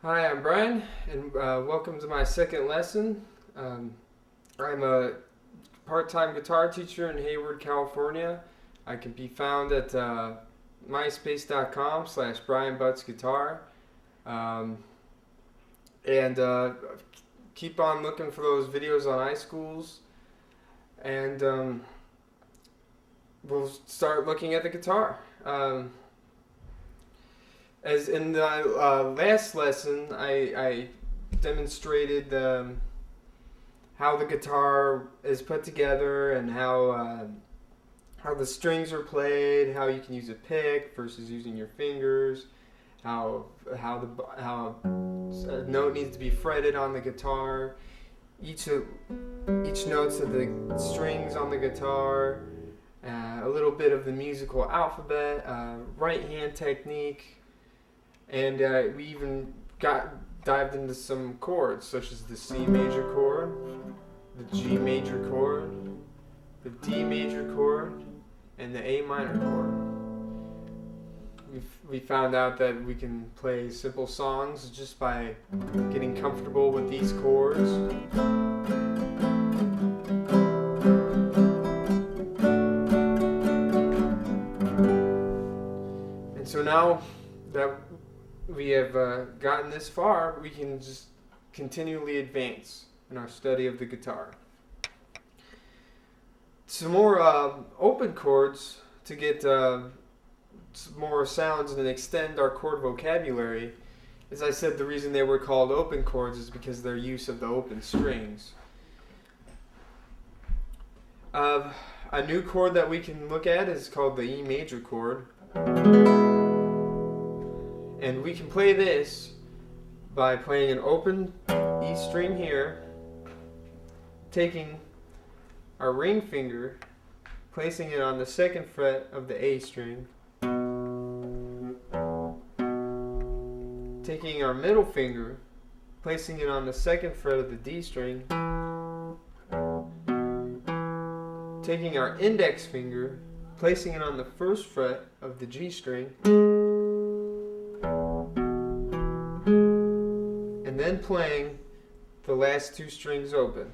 Hi, I'm Brian, and welcome to my second lesson. I'm a part-time guitar teacher in Hayward, California. I can be found at myspace.com/BrianButtsGuitar. Um, and keep on looking for those videos on iSchools, and we'll start looking at the guitar. As in the last lesson, I demonstrated how the guitar is put together and how the strings are played, how you can use a pick versus using your fingers, how a note needs to be fretted on the guitar, each notes of the strings on the guitar, a little bit of the musical alphabet, right hand technique. And we even dived into some chords, such as the C major chord, the G major chord, the D major chord, and the A minor chord. We found out that we can play simple songs just by getting comfortable with these chords. And so now that we have gotten this far, we can just continually advance in our study of the guitar. Some more open chords to get some more sounds and extend our chord vocabulary. As I said, the reason they were called open chords is because of their use of the open strings. A new chord that we can look at is called the E major chord. And we can play this by playing an open E string here, taking our ring finger, placing it on the second fret of the A string, taking our middle finger, placing it on the second fret of the D string, taking our index finger, placing it on the first fret of the G string, and then playing the last two strings open.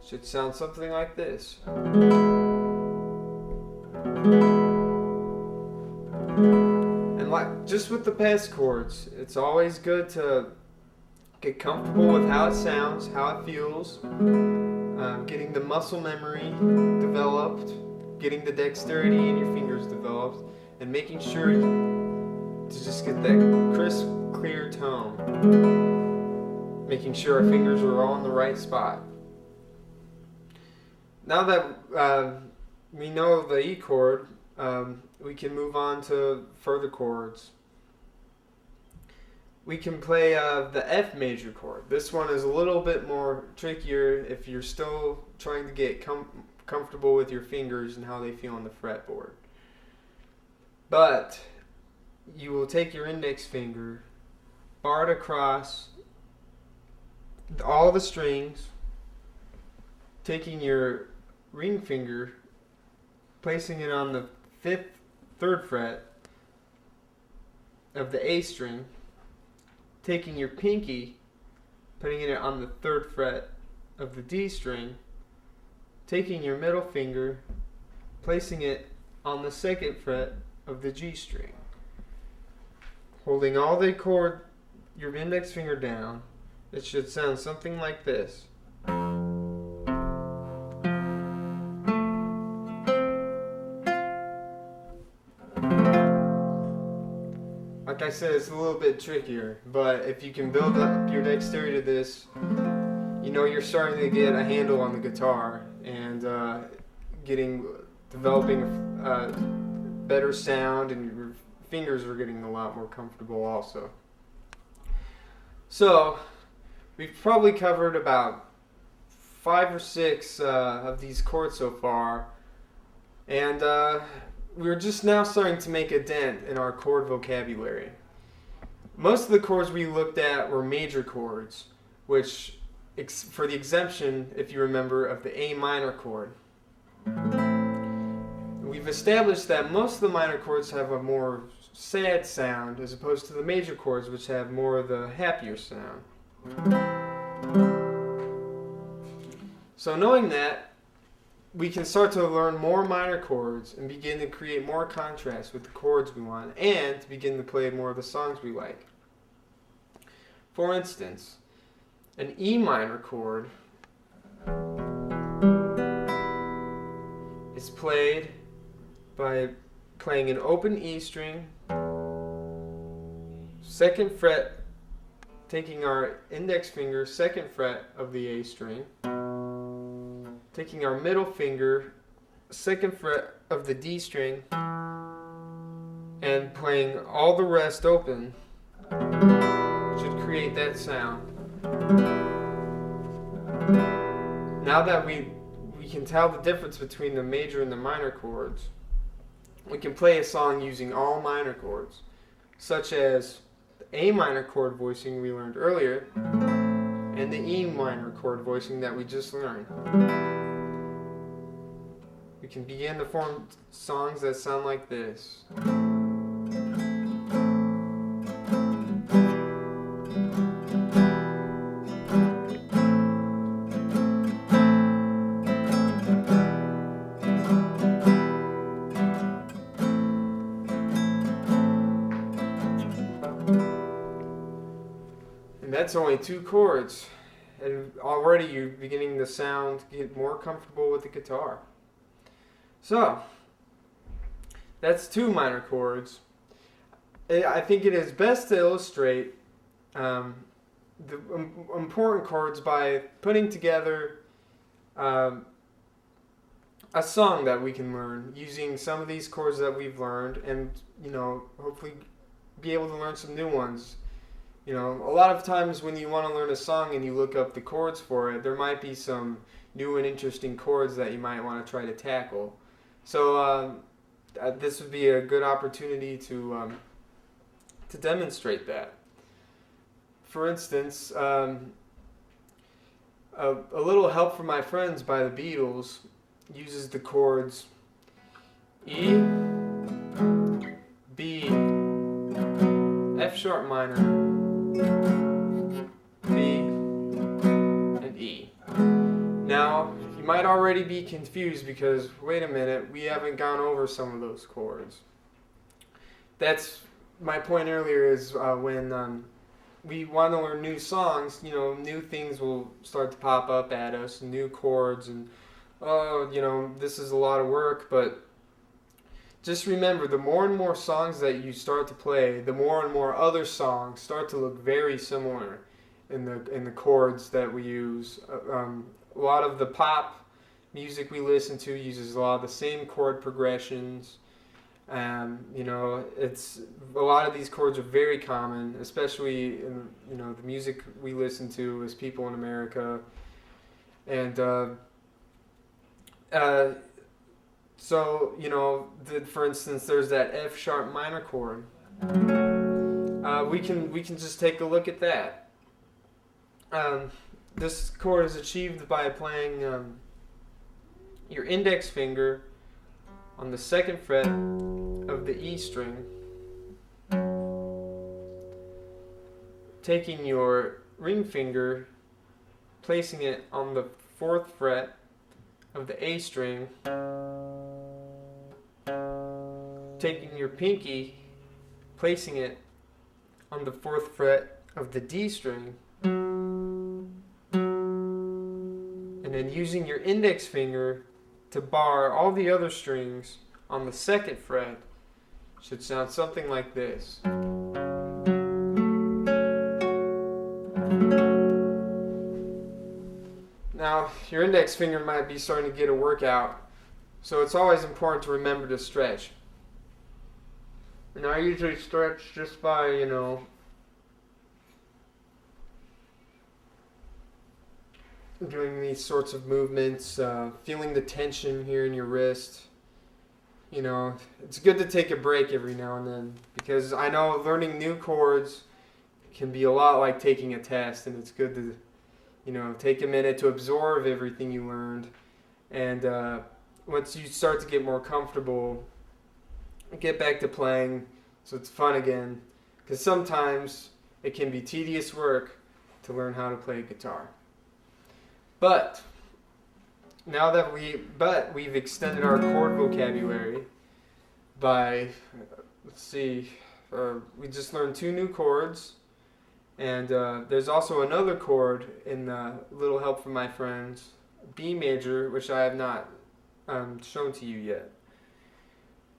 Should sound something like this. And just with the past chords, it's always good to get comfortable with how it sounds, how it feels, getting the muscle memory developed, getting the dexterity in your fingers developed, and making sure to just get that crisp, clear tone. Making sure our fingers are all in the right spot. Now that we know the E chord, we can move on to further chords. We can play the F major chord. This one is a little bit more trickier if you're still trying to get comfortable with your fingers and how they feel on the fretboard. But you will take your index finger, bar it across all the strings, taking your ring finger, placing it on the third fret of the A string, taking your pinky, putting it on the third fret of the D string, taking your middle finger, placing it on the second fret of the G string, holding all the chord, your index finger down. It should sound something like this. Like I said, it's a little bit trickier, but if you can build up your dexterity to this, you know you're starting to get a handle on the guitar and developing better sound, and your fingers are getting a lot more comfortable also. So we've probably covered about 5 or 6 of these chords so far, and we're just now starting to make a dent in our chord vocabulary. Most of the chords we looked at were major chords, which, for the exemption, if you remember, of the A minor chord. We've established that most of the minor chords have a more sad sound as opposed to the major chords, which have more of the happier sound. So knowing that, we can start to learn more minor chords and begin to create more contrast with the chords we want, and to begin to play more of the songs we like. For instance, an E minor chord is played by playing an open E string, second fret, taking our index finger, second fret of the A string, taking our middle finger, second fret of the D string, and playing all the rest open should create that sound. Now that we can tell the difference between the major and the minor chords, we can play a song using all minor chords, such as the A minor chord voicing we learned earlier and the E minor chord voicing that we just learned. We can begin to form songs that sound like this. And that's only 2 chords, and already you're beginning to get more comfortable with the guitar. So, that's 2 minor chords. I think it is best to illustrate the important chords by putting together a song that we can learn using some of these chords that we've learned, and hopefully be able to learn some new ones. A lot of times when you want to learn a song and you look up the chords for it, there might be some new and interesting chords that you might want to try to tackle. So this would be a good opportunity to demonstrate that. For instance, a Little Help from My Friends by the Beatles uses the chords E, B, F sharp minor, B, and E. Now, you might already be confused because, wait a minute, we haven't gone over some of those chords. That's my point earlier, is when we want to learn new songs, new things will start to pop up at us, new chords, and this is a lot of work, but just remember, the more and more songs that you start to play, the more and more other songs start to look very similar in the chords that we use. A lot of the pop music we listen to uses a lot of the same chord progressions. It's a lot of these chords are very common, especially in the music we listen to as people in America. And for instance, there's that F sharp minor chord. We can just take a look at that. This chord is achieved by playing your index finger on the second fret of the E string, taking your ring finger, placing it on the 4th fret of the A string, taking your pinky, placing it on the 4th fret of the D string, and then using your index finger to bar all the other strings on the 2nd fret. Should sound something like this. Now, your index finger might be starting to get a workout, so it's always important to remember to stretch. And I usually stretch just by, doing these sorts of movements, feeling the tension here in your wrist. It's good to take a break every now and then, because I know learning new chords can be a lot like taking a test, and it's good to, take a minute to absorb everything you learned. And once you start to get more comfortable, get back to playing, So it's fun again, because sometimes it can be tedious work to learn how to play guitar. But now that we've extended our chord vocabulary by, let's see, we just learned 2 new chords, and there's also another chord in Little Help from My Friends, B major, which I have not shown to you yet.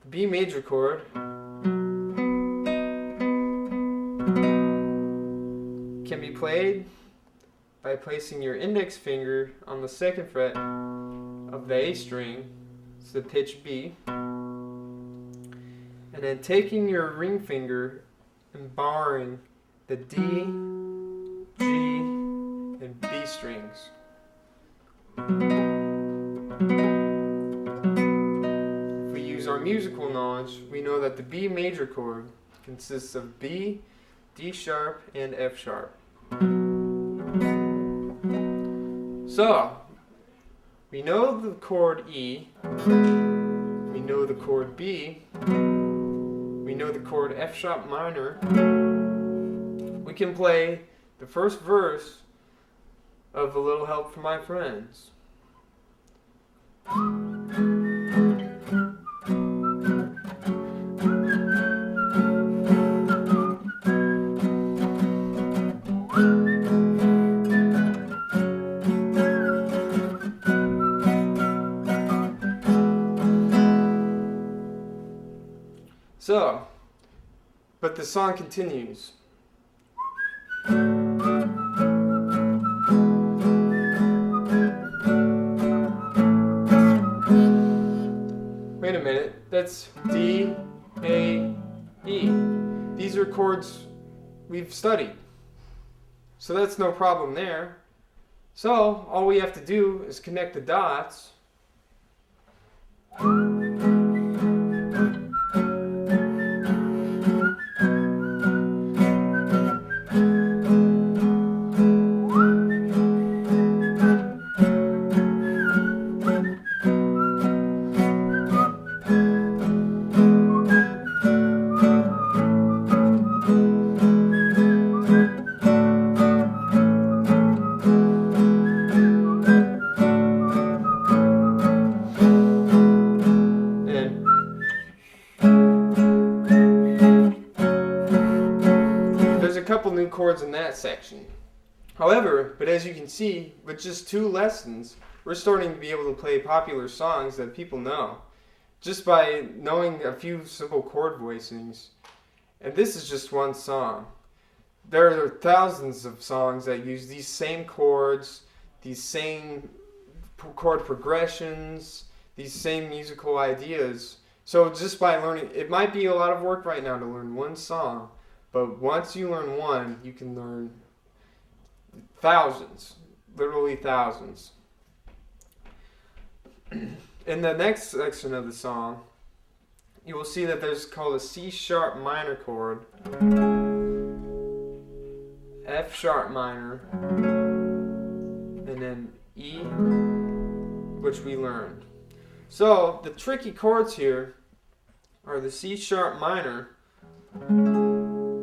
The B major chord can be played by placing your index finger on the 2nd fret of the A string, it's the pitch B, and then taking your ring finger and barring the D, G, and B strings. If we use our musical knowledge, we know that the B major chord consists of B, D sharp, and F sharp. So, we know the chord E, we know the chord B, we know the chord F sharp minor. We can play the first verse of A Little Help from My Friends. So, but the song continues. Wait a minute, that's D, A, E. These are chords we've studied. So that's no problem there. So all we have to do is connect the dots. Couple new chords in that section. However, but as you can see, with just 2 lessons, we're starting to be able to play popular songs that people know, just by knowing a few simple chord voicings. And this is just one song. There are thousands of songs that use these same chords, these same chord progressions, these same musical ideas. So just by learning, it might be a lot of work right now to learn one song, but once you learn one, you can learn thousands, literally thousands. In the next section of the song, you will see that there's called a C sharp minor chord, F sharp minor, and then E, which we learned. So the tricky chords here are the C sharp minor.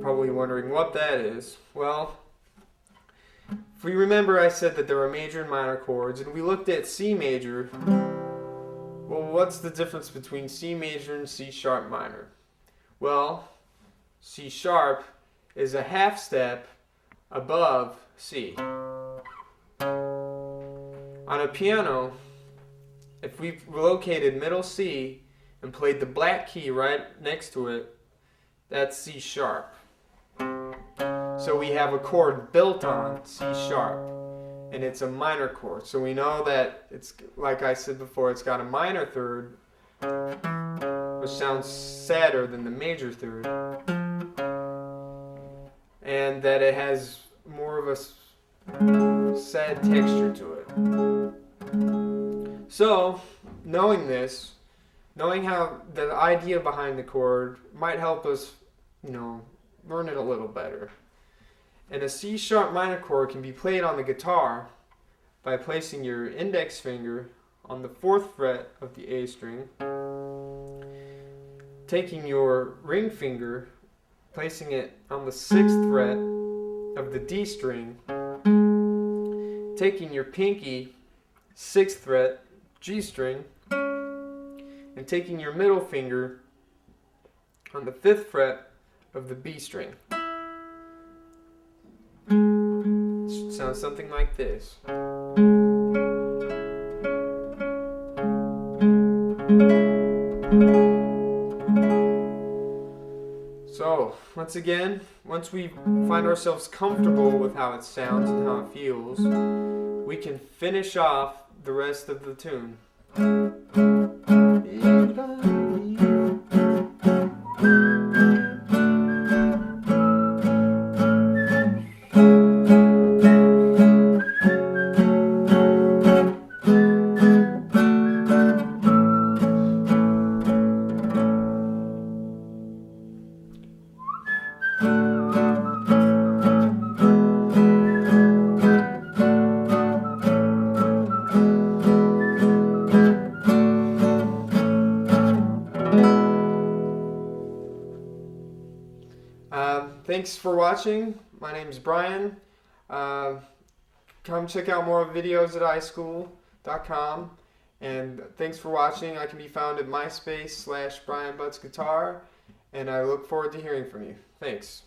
Probably wondering what that is. Well, if we remember, I said that there are major and minor chords, and we looked at C major. Well, what's the difference between C major and C sharp minor? Well, C sharp is a half step above C. On a piano, if we located middle C and played the black key right next to it, that's C sharp. So we have a chord built on C sharp, and it's a minor chord. So we know that it's, like I said before, it's got a minor third, which sounds sadder than the major third, and that it has more of a sad texture to it. So, knowing this, knowing how the idea behind the chord might help us, learn it a little better. And a C sharp minor chord can be played on the guitar by placing your index finger on the 4th fret of the A string taking your ring finger, placing it on the 6th fret of the D string, taking your pinky, 6th fret, G string, and taking your middle finger on the 5th fret of the B string. It sounds something like this. So, once again, once we find ourselves comfortable with how it sounds and how it feels, we can finish off the rest of the tune. Thanks for watching. My name is Brian. Come check out more videos at iSchool.com. And thanks for watching. I can be found at MySpace /BrianButtsGuitar. And I look forward to hearing from you. Thanks.